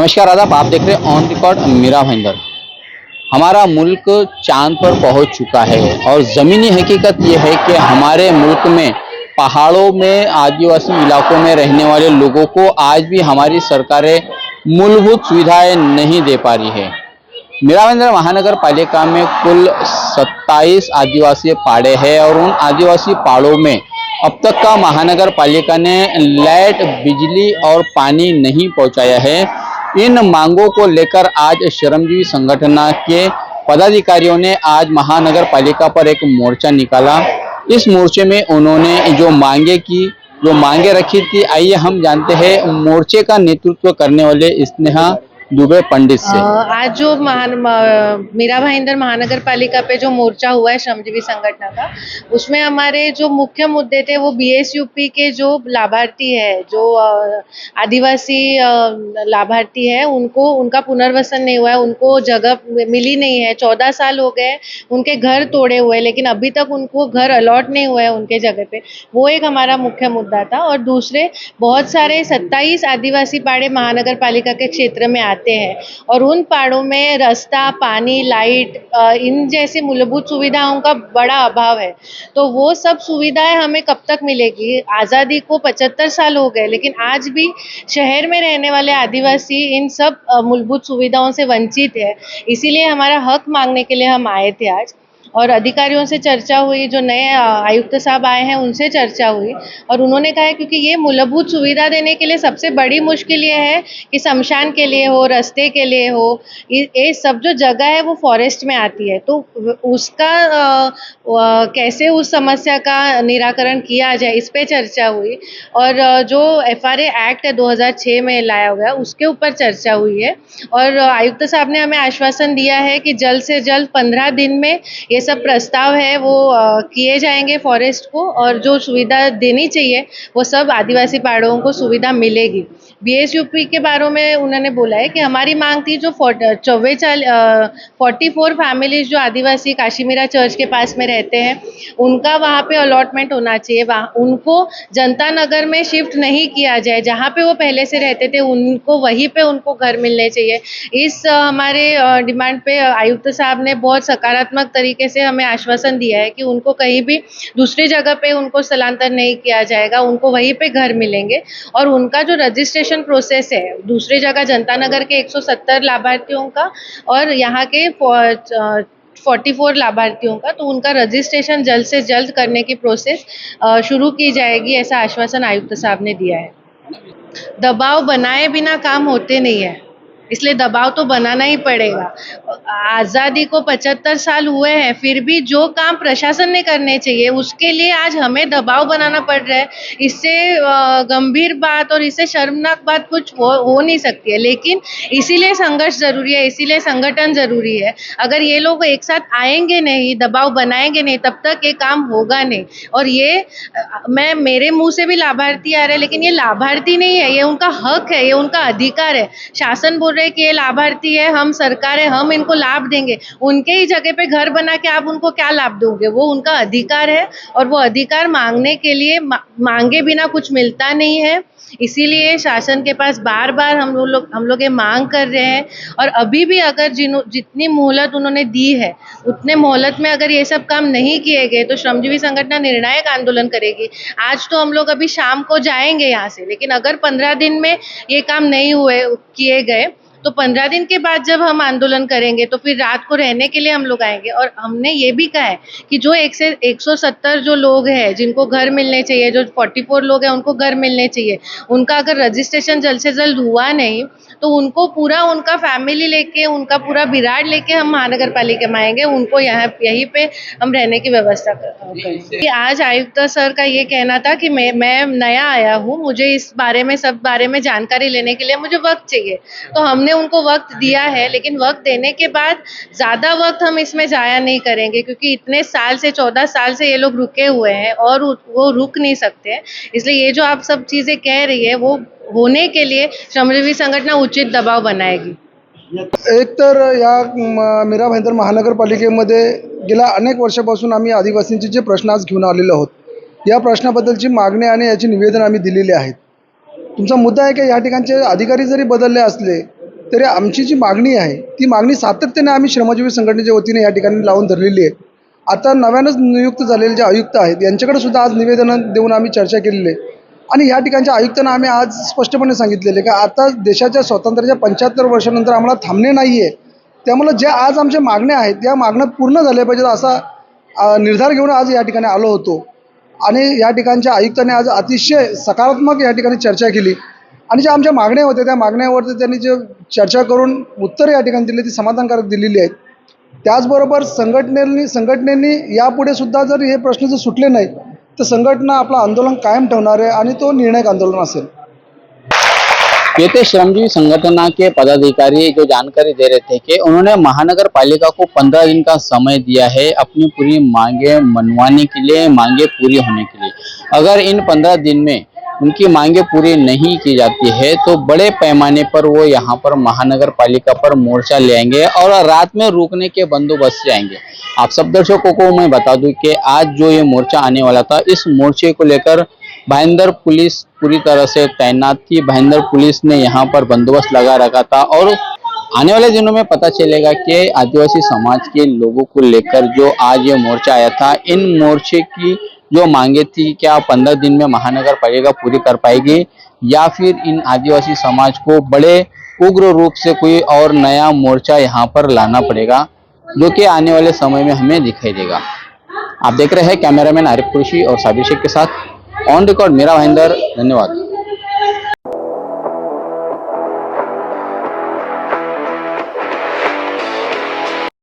नमस्कार आदाब, आप देख रहे हैं ऑन रिकॉर्ड मीरा भाईंदर। हमारा मुल्क चांद पर पहुंच चुका है और ज़मीनी हकीकत यह है कि हमारे मुल्क में पहाड़ों में आदिवासी इलाकों में रहने वाले लोगों को आज भी हमारी सरकारें मूलभूत सुविधाएं नहीं दे पा रही है। मीरा भाईंदर महानगर पालिका में कुल 27 आदिवासी पाड़े हैं और उन आदिवासी पाड़ों में अब तक का महानगर पालिका ने लाइट, बिजली और पानी नहीं पहुंचाया है। इन मांगों को लेकर आज श्रमजीवी संगठन के पदाधिकारियों ने आज महानगर पालिका पर एक मोर्चा निकाला। इस मोर्चे में उन्होंने जो मांगे रखी थी, आइए हम जानते हैं मोर्चे का नेतृत्व करने वाले स्नेहा दुबे पंडित से। आज जो मीरा भाईंदर महानगर पालिका पे जो मोर्चा हुआ है श्रमजीवी संगठन का, उसमें हमारे जो मुख्य मुद्दे थे वो बीएसयूपी के जो लाभार्थी है, जो आदिवासी लाभार्थी है, उनको उनका पुनर्वसन नहीं हुआ है, उनको जगह मिली नहीं है। 14 साल हो गए उनके घर तोड़े हुए, लेकिन अभी तक उनको घर अलॉट नहीं हुआ है उनके जगह पे। वो एक हमारा मुख्य मुद्दा था। और दूसरे बहुत सारे 27 आदिवासी पाड़े महानगर पालिका के क्षेत्र में आते हैं और उन पहाड़ों में रास्ता, पानी, लाइट, इन जैसी मूलभूत सुविधाओं का बड़ा अभाव है। तो वो सब सुविधाएं हमें कब तक मिलेगी? आज़ादी को 75 साल हो गए, लेकिन आज भी शहर में रहने वाले आदिवासी इन सब मूलभूत सुविधाओं से वंचित है। इसीलिए हमारा हक मांगने के लिए हम आए थे आज। और अधिकारियों से चर्चा हुई, जो नए आयुक्त साहब आए हैं उनसे चर्चा हुई, और उन्होंने कहा है क्योंकि ये मूलभूत सुविधा देने के लिए सबसे बड़ी मुश्किल ये है कि शमशान के लिए हो, रास्ते के लिए हो, ये सब जो जगह है वो फॉरेस्ट में आती है। तो उसका कैसे उस समस्या का निराकरण किया जाए, इस पे चर्चा हुई। और जो FRA एक्ट है 2006 में लाया हुआ है, उसके ऊपर चर्चा हुई है। और आयुक्त साहब ने हमें आश्वासन दिया है कि जल्द से जल्द 15 दिन में ये सब प्रस्ताव है वो किए जाएंगे फॉरेस्ट को, और जो सुविधा देनी चाहिए वो सब आदिवासी पहाड़ों को सुविधा मिलेगी। बीएसयूपी के बारे में उन्होंने बोला है कि हमारी मांग थी जो 44 फैमिलीज जो आदिवासी काशीमीरा चर्च के पास में रहते हैं, उनका वहाँ पे अलॉटमेंट होना चाहिए। वहाँ उनको जनता नगर में शिफ्ट नहीं किया जाए, जहाँ पे वो पहले से रहते थे उनको वहीं पे उनको घर मिलने चाहिए। इस हमारे डिमांड पे आयुक्त साहब ने बहुत सकारात्मक तरीके से हमें आश्वासन दिया है कि उनको कहीं भी दूसरी जगह पे उनको स्थलांतर नहीं किया जाएगा, उनको वहीं पे घर मिलेंगे। और उनका जो रजिस्ट्रेशन प्रोसेस है दूसरी जगह जनता नगर के 170 लाभार्थियों का और यहाँ के 44 लाभार्थियों का, तो उनका रजिस्ट्रेशन जल्द से जल्द करने की प्रोसेस शुरू की जाएगी, ऐसा आश्वासन आयुक्त साहब ने दिया है। दबाव बनाए बिना काम होते नहीं है, इसलिए दबाव तो बनाना ही पड़ेगा। आज़ादी को 75 साल हुए हैं, फिर भी जो काम प्रशासन ने करने चाहिए उसके लिए आज हमें दबाव बनाना पड़ रहा है। इससे गंभीर बात और इससे शर्मनाक बात कुछ हो नहीं सकती है। लेकिन इसीलिए संघर्ष जरूरी है, इसीलिए संगठन जरूरी है। अगर ये लोग एक साथ आएंगे नहीं, दबाव बनाएंगे नहीं, तब तक ये काम होगा नहीं। और ये मेरे मुंह से भी लाभार्थी आ रहे हैं, लेकिन ये लाभार्थी नहीं है, ये उनका हक है, ये उनका अधिकार है। शासन बोल रहे कि ये लाभार्थी है, हम सरकार है, हम इनको लाभ देंगे। उनके ही जगह पे घर बना के आप उनको क्या लाभ दोगे? वो उनका अधिकार है, और वो अधिकार मांगने के लिए मांगे बिना कुछ मिलता नहीं है। इसीलिए शासन के पास बार बार हम लोग ये मांग कर रहे हैं। और अभी भी अगर जितनी मोहलत उन्होंने दी है, उतने मोहलत में अगर ये सब काम नहीं किए गए तो श्रमजीवी संगठन निर्णायक आंदोलन करेगी। आज तो हम लोग अभी शाम को जाएंगे यहाँ से, लेकिन अगर 15 दिन में ये काम नहीं किए गए तो 15 दिन के बाद जब हम आंदोलन करेंगे तो फिर रात को रहने के लिए हम लोग आएंगे। और हमने ये भी कहा है कि जो 170 जो लोग हैं जिनको घर मिलने चाहिए, जो 44 लोग हैं उनको घर मिलने चाहिए, उनका अगर रजिस्ट्रेशन जल्द से जल्द हुआ नहीं तो उनको पूरा उनका फैमिली लेके, उनका पूरा बिराड़ लेके हम महानगर पालिका में आएंगे, उनको यहीं पे हम रहने की व्यवस्था करेंगे। आज आयुक्त सर का ये कहना था कि मैं नया आया हूँ, मुझे इस बारे में सब बारे में जानकारी लेने के लिए मुझे वक्त चाहिए। तो हमने उनको वक्त दिया है, लेकिन वक्त देने के बाद ज़्यादा वक्त हम इसमें जाया नहीं करेंगे, क्योंकि इतने साल से 14 साल से ये लोग रुके हुए हैं और वो रुक नहीं सकते हैं। इसलिए ये जो आप सब चीज़ें कह रही है वो होने के लिए श्रमजीवी संघटना उचित दबाव बनाएगी। एक तर या मीरा भाईंदर महानगरपालिकेमध्ये गेल्या अनेक वर्षापासून आम्ही आदिवासींचे जे प्रश्न आज घेऊन आलेलो आहोत, या प्रश्नाबद्दलची मागणी आणि याची निवेदन आम्ही दिलेले आहेत। तुमचा मुद्दा आहे की या ठिकाणचे अधिकारी जरी बदलले असले तरी आमची जी मागणी आहे ती मागणी सातत्याने आम्ही श्रमजीवी संघटनेच्या वतीने या ठिकाणी लावून धरलेली आहे. आता नव्यानंच नियुक्त झालेले जे आयुक्त आहेत यांच्याकडे सुद्धा आज निवेदन देऊन आम्ही चर्चा केलेली आहे आणि या ठिकाणच्या आयुक्तांना आम्ही आज स्पष्टपणे सांगितलेले की आता देशाच्या स्वातंत्र्याच्या 75 वर्षानंतर आम्हाला थांबणे नाही आहे. त्यामुळे ज्या आज आमच्या मागण्या आहेत या मागण्या पूर्ण झाल्या पाहिजेत असा निर्धार घेऊन आज या ठिकाणी आलो होतो आणि या ठिकाणच्या आयुक्तांनी आज अतिशय सकारात्मक या ठिकाणी चर्चा केली आणि ज्या आमच्या मागण्या होत्या त्या मागण्यावरती त्यांनी जे चर्चा करून उत्तर या ठिकाणी दिली ती समाधानकारक दिलेली आहेत. त्याचबरोबर संघटनेनी यापुढे सुद्धा जर हे प्रश्न जर सुटले नाही तर संघटना आपलं आंदोलन कायम ठेवणार आहे आणि तो निर्णायक आंदोलन असेल. ये थे श्रमजीवी संगठन के पदाधिकारी जो जानकारी दे रहे थे कि उन्होंने महानगर पालिका को 15 दिन का समय दिया है अपनी पूरी मांगे मनवाने के लिए, मांगे पूरी होने के लिए. अगर इन 15 दिन में उनकी मांगे पूरी नहीं की जाती है तो बड़े पैमाने पर वो यहाँ पर महानगर पालिका पर मोर्चा ले आएंगे और रात में रुकने के बंदोबस्त से आएंगे. आप सब दर्शकों को मैं बता दूं कि आज जो ये मोर्चा आने वाला था, इस मोर्चे को लेकर भाईंदर पुलिस पूरी तरह से तैनात थी. भाईंदर पुलिस ने यहाँ पर बंदोबस्त लगा रखा था और आने वाले दिनों में पता चलेगा कि आदिवासी समाज के लोगों को लेकर जो आज ये मोर्चा आया था, इन मोर्चे की जो मांगे थी क्या 15 दिन में महानगर पालिका पूरी कर पाएगी या फिर इन आदिवासी समाज को बड़े उग्र रूप से कोई और नया मोर्चा यहाँ पर लाना पड़ेगा, जो कि आने वाले समय में हमें दिखाई देगा. आप देख रहे हैं कैमरामैन आरिफ कुरैशी और साबिर शेख के साथ ऑन रिकॉर्ड मेरा भाईंदर. धन्यवाद.